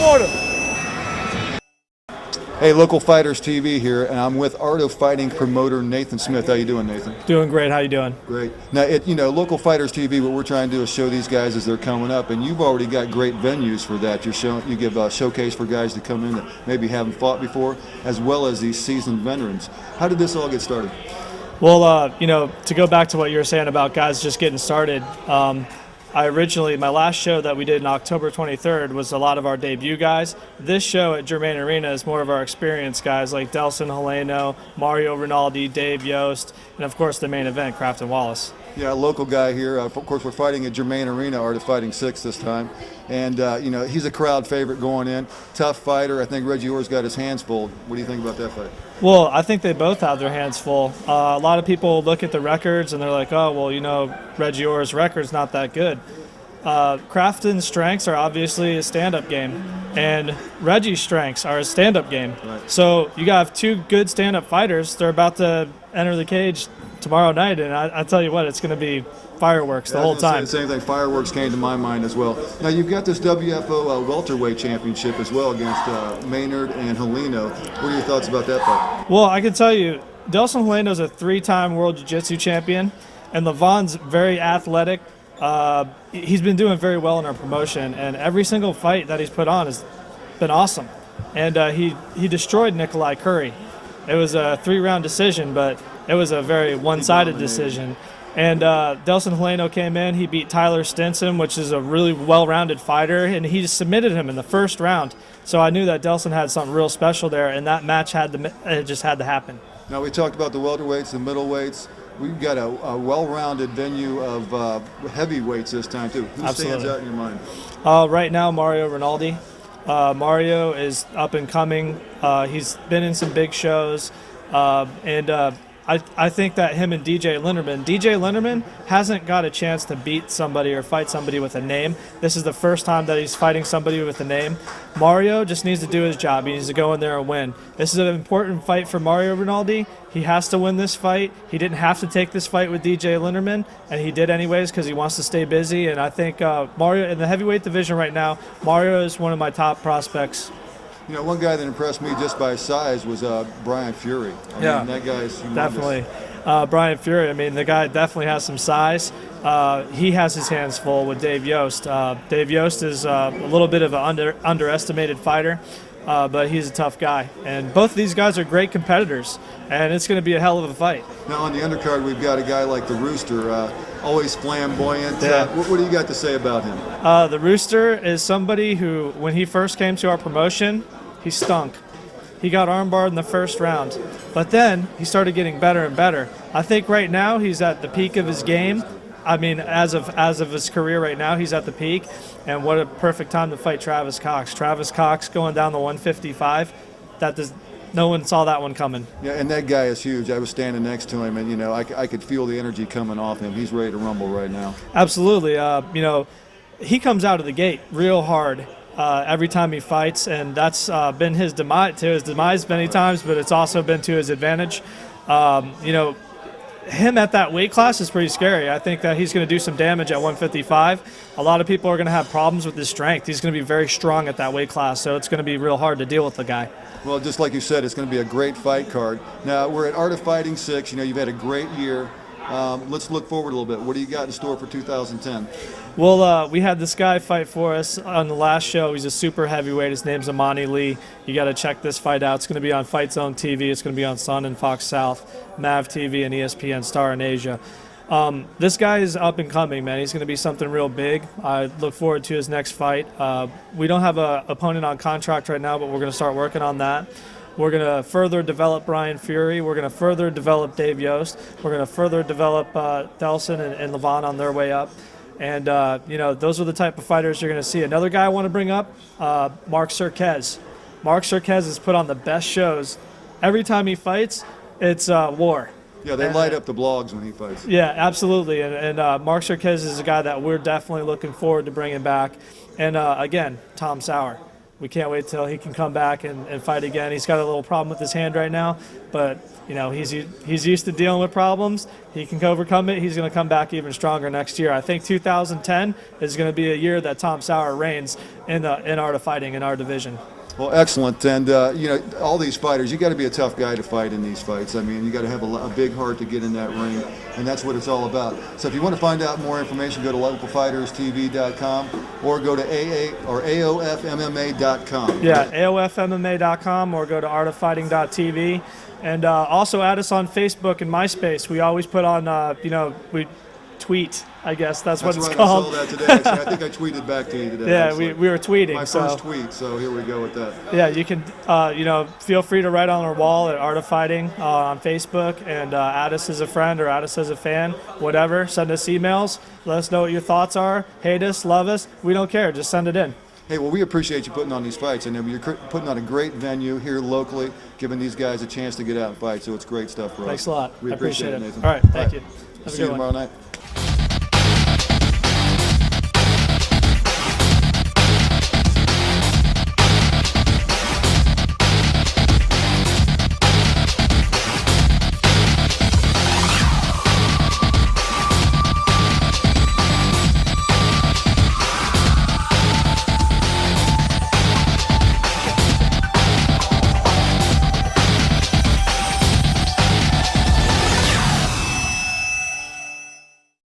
Florida. Hey, Local Fighterz TV here, and I'm with Art of Fighting promoter Nathan Smith. How you doing, Nathan? Doing great. How you doing? Great. Now, Local Fighterz TV, what we're trying to do is show these guys as they're coming up, and you've already got great venues for that. You give a showcase for guys to come in that maybe haven't fought before, as well as these seasoned veterans. How did this all get started? Well, to go back to what you were saying about guys just getting started, my last show that we did in October 23rd was a lot of our debut guys. This show at Germain Arena is more of our experienced guys like Delson Heleno, Mario Rinaldi, Dave Yost, and of course the main event, Crafton Wallace. Yeah, a local guy here. Of course, we're fighting at Germain Arena, Art of Fighting 6 this time. And, he's a crowd favorite going in. Tough fighter. I think Reggie got his hands full. What do you think about that fight? Well, I think they both have their hands full. A lot of people look at the records and they're like, oh, well, Reggie Orr's record's not that good. Crafton's strengths are obviously a stand-up game, and Reggie's strengths are a stand-up game. Right. So you got two good stand-up fighters. They're about to enter the cage tomorrow night, and I tell you what, it's going to be fireworks the whole time. The same thing, fireworks came to my mind as well. Now you've got this WFO Welterweight Championship as well against Maynard and Heleno. What are your thoughts about that fight? Well, I can tell you, Delson Heleno's a 3-time World Ju Jit-su champion, and Levon's very athletic. He's been doing very well in our promotion, and every single fight that he's put on has been awesome. And he destroyed Nikolai Curry. It was a 3-round decision, but it was a very one-sided decision. And Delson Heleno came in. He beat Tyler Stinson, which is a really well-rounded fighter, and he just submitted him in the first round. So I knew that Delson had something real special there, and that match just had to happen. Now we talked about the welterweights, the middleweights. We've got a well-rounded venue of heavyweights this time too. Who stands out in your mind? Right now, Mario Rinaldi. Mario is up and coming. He's been in some big shows, and I think that him and DJ Linderman hasn't got a chance to beat somebody or fight somebody with a name. This is the first time that he's fighting somebody with a name. Mario just needs to do his job. He needs to go in there and win. This is an important fight for Mario Rinaldi. He has to win this fight. He didn't have to take this fight with DJ Linderman, and he did anyways because he wants to stay busy. And I think Mario, in the heavyweight division right now, Mario is one of my top prospects. One guy that impressed me just by his size was Brian Fury. I mean, that guy's humongous. Definitely. Brian Fury, the guy definitely has some size. He has his hands full with Dave Yost. Dave Yost is a little bit of an underestimated fighter, but he's a tough guy. And both of these guys are great competitors, and it's going to be a hell of a fight. Now on the undercard, we've got a guy like the Rooster, always flamboyant. Yeah. What do you got to say about him? The Rooster is somebody who, when he first came to our promotion, he stunk. He got armbarred in the first round, but then he started getting better and better. I think right now he's at the peak of his game. As of his career right now, he's at the peak, and what a perfect time to fight Travis Cox. Travis Cox going down to 155. No one saw that one coming. Yeah, and that guy is huge. I was standing next to him, and I could feel the energy coming off him. He's ready to rumble right now. Absolutely. He comes out of the gate real hard. Every time he fights, and that's been his demise many times, but it's also been to his advantage. Him at that weight class is pretty scary. I think that he's going to do some damage at 155. A lot of people are going to have problems with his strength. He's going to be very strong at that weight class, so it's going to be real hard to deal with the guy. Well, just like you said, it's going to be a great fight card. Now, we're at Art of Fighting 6. You've had a great year. Let's look forward a little bit. What do you got in store for 2010? Well, we had this guy fight for us on the last show. He's a super heavyweight. His name's Amani Lee. You got to check this fight out. It's going to be on Fight Zone TV. It's going to be on Sun and Fox South, MAV TV, and ESPN Star in Asia. This guy is up and coming, man. He's going to be something real big. I look forward to his next fight. We don't have an opponent on contract right now, but we're going to start working on that. We're going to further develop Brian Fury. We're going to further develop Dave Yost. We're going to further develop Delson and Levon on their way up. And, those are the type of fighters you're going to see. Another guy I want to bring up, Mark Serquez. Mark Serquez has put on the best shows. Every time he fights, it's war. Yeah, they light up the blogs when he fights. Yeah, absolutely. And Mark Serquez is a guy that we're definitely looking forward to bringing back. And, again, Tom Sauer. We can't wait till he can come back and fight again. He's got a little problem with his hand right now, but you know, he's used to dealing with problems. He can overcome it. He's going to come back even stronger next year. I think 2010 is going to be a year that Tom Sauer reigns in art of fighting in our division. Well, excellent. And, you know, all these fighters, you got to be a tough guy to fight in these fights. I mean, you got to have a big heart to get in that ring, and that's what it's all about. So if you want to find out more information, go to localfighterztv.com or go to AOFMMA.com. Yeah, AOFMMA.com or go to artoffighting.tv. And also add us on Facebook and MySpace. We always put on, you know, we tweet, I guess that's what it's right, called. I saw that today. Actually, I think I tweeted back to you today. Yeah, we were tweeting. My first tweet, so here we go with that. Yeah, you can, you know, feel free to write on our wall at Art of Fighting on Facebook and add us as a friend or add us as a fan, whatever. Send us emails. Let us know what your thoughts are. Hate us, love us. We don't care. Just send it in. Hey, well, we appreciate you putting on these fights, and you're putting on a great venue here locally, giving these guys a chance to get out and fight, so it's great stuff, bro. Thanks a lot. We I appreciate it. Nathan. All right, thank you. Have a See good you one. tomorrow night.